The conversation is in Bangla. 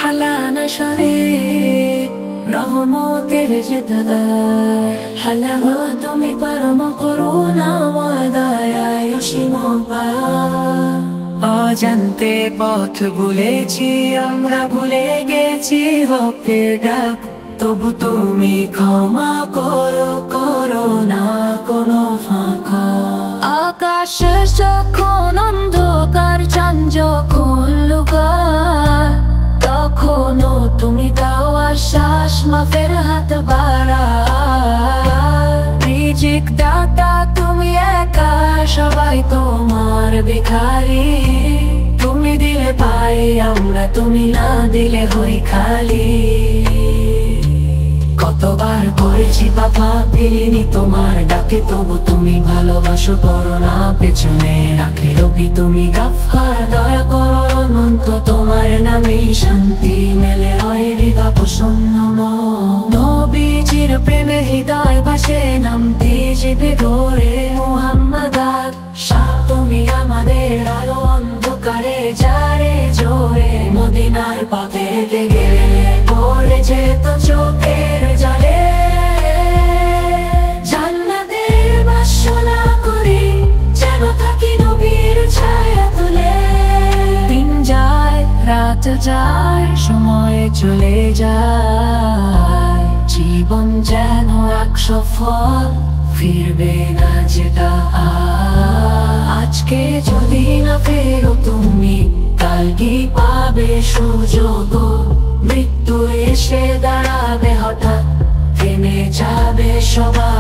হালানা শরীর রহমতের জেদার হালাওয়া তুমি পরম করুণা ওয়াদায় অসীম পার অজান্তে পথ ভুলেছি আমরা ভুলে গেছি হকের ডাক তবু তুমি ক্ষমা করো করো না কোনো ফাঁকা আকাশে যখন অন্ধকার চাঁদ যখন লুকায় তখনও তুমি দাও আশ্বাস মাফের হাত বাড়ায় রিজিক দাতা তুমি একা সবাই তোমার ভিখারি তুমি দিলে পাই আমরা তুমি না দিলে হই খালি কতবার করেছি পাপা পেলিনি তোমার ডাকে তবু তুমি ভালোবাসো করো না পেছনে রাখে রবি তুমি গাফফার দয়া করো অনন্ত তোমার নামেই শান্তি মেলে হয় হৃদা প্রসন্ন নবীজির প্রেমে হৃদয় ভাসে নামটি জিবে গড়ে মুহাম্মদ তুমি আমাদের আলো অন্ধকারে যারে জোরে মদিনার পথে গেলে পড়ে যেত চোখের জলে জান্নাতের বাসনা করি যেন থাকি নবীর ছায়া তুলে দিন যায় রাত যায় সময় চলে যায় জীবন যেন এক সফল ফিরবে না যেটা আজকে যদি না ফেরো তুমি কাল কি পাবে সুযোগ মৃত্যু এসে দাঁড়াবে হঠাৎ থেমে যাবে সবাই